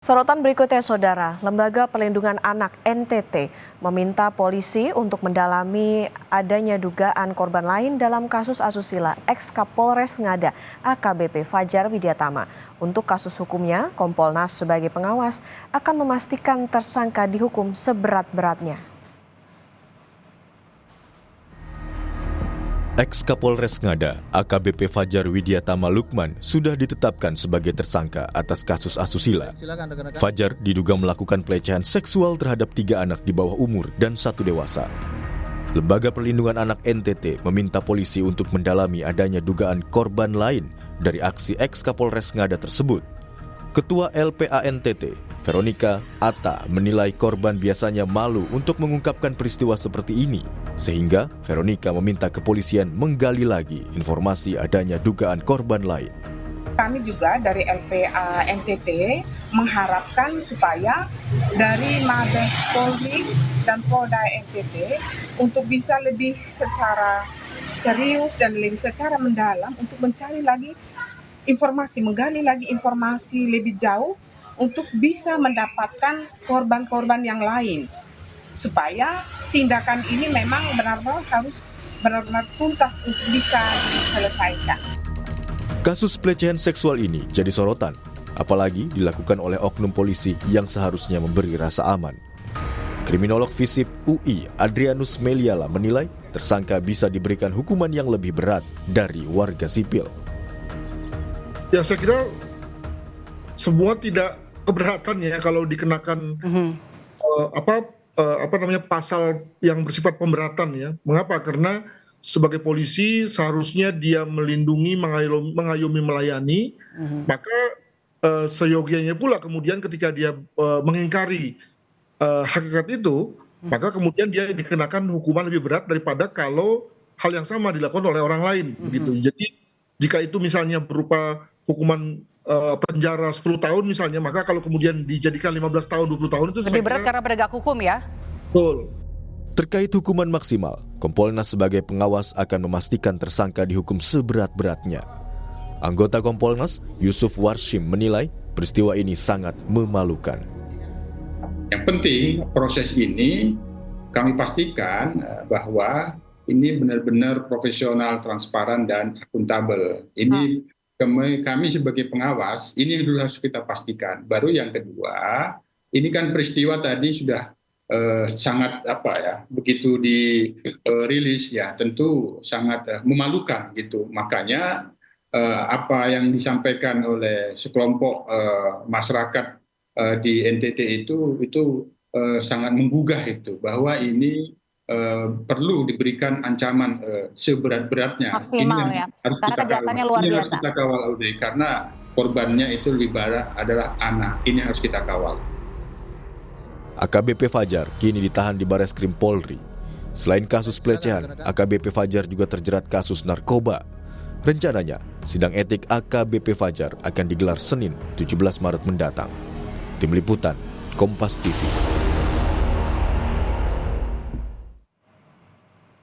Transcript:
Sorotan berikutnya, Saudara. Lembaga Perlindungan Anak (NTT) meminta polisi untuk mendalami adanya dugaan korban lain dalam kasus asusila ex-Kapolres Ngada AKBP Fajar Widyatama. Untuk kasus hukumnya, Kompolnas sebagai pengawas akan memastikan tersangka dihukum seberat-beratnya. Ex-Kapolres Ngada AKBP Fajar Widyatama Lukman sudah ditetapkan sebagai tersangka atas kasus asusila. Fajar diduga melakukan pelecehan seksual terhadap 3 anak di bawah umur dan 1 dewasa. Lembaga Perlindungan Anak (NTT) meminta polisi untuk mendalami adanya dugaan korban lain dari aksi ex-Kapolres Ngada tersebut. Ketua LPA NTT, Veronica Atta, menilai korban biasanya malu untuk mengungkapkan peristiwa seperti ini, sehingga Veronica meminta kepolisian menggali lagi informasi adanya dugaan korban lain. Kami juga dari LPA NTT mengharapkan supaya dari Mabes Polri dan Polda NTT untuk bisa lebih secara serius dan lebih secara mendalam untuk mencari lagi informasi, menggali lagi informasi lebih jauh untuk bisa mendapatkan korban-korban yang lain, supaya tindakan ini memang benar-benar harus benar-benar tuntas untuk bisa diselesaikan. Kasus pelecehan seksual ini jadi sorotan, apalagi dilakukan oleh oknum polisi yang seharusnya memberi rasa aman. Kriminolog FISIP UI Adrianus Meliala menilai tersangka bisa diberikan hukuman yang lebih berat dari warga sipil. Ya, saya kira semua tidak keberatan ya kalau dikenakan pasal yang bersifat pemberatan ya. Mengapa? Karena sebagai polisi seharusnya dia melindungi, mengayomi, melayani. Maka seyogianya pula kemudian ketika dia mengingkari hakikat itu, maka kemudian dia dikenakan hukuman lebih berat daripada kalau hal yang sama dilakukan oleh orang lain, begitu. Jadi jika itu misalnya berupa hukuman penjara 10 tahun misalnya, maka kalau kemudian dijadikan 15 tahun, 20 tahun itu lebih berat karena penegak hukum ya? Betul. Terkait hukuman maksimal, Kompolnas sebagai pengawas akan memastikan tersangka dihukum seberat-beratnya. Anggota Kompolnas, Yusuf Warshim, menilai peristiwa ini sangat memalukan. Yang penting proses ini kami pastikan bahwa ini benar-benar profesional, transparan, dan akuntabel. Ini kami sebagai pengawas, ini dulu harus kita pastikan. Baru yang kedua, ini kan peristiwa tadi sudah sangat begitu dirilis ya, tentu sangat memalukan gitu. Makanya apa yang disampaikan oleh sekelompok masyarakat di NTT itu sangat menggugah itu, bahwa ini perlu diberikan ancaman seberat-beratnya. Maksimal ya, karena kejahatannya luar biasa. Ini harus kita kawal, Audrey, karena korbannya itu lebih banyak adalah anak. Ini harus kita kawal. AKBP Fajar kini ditahan di Bareskrim Polri. Selain kasus pelecehan, AKBP Fajar juga terjerat kasus narkoba. Rencananya, sidang etik AKBP Fajar akan digelar Senin 17 Maret mendatang. Tim Liputan, Kompas TV.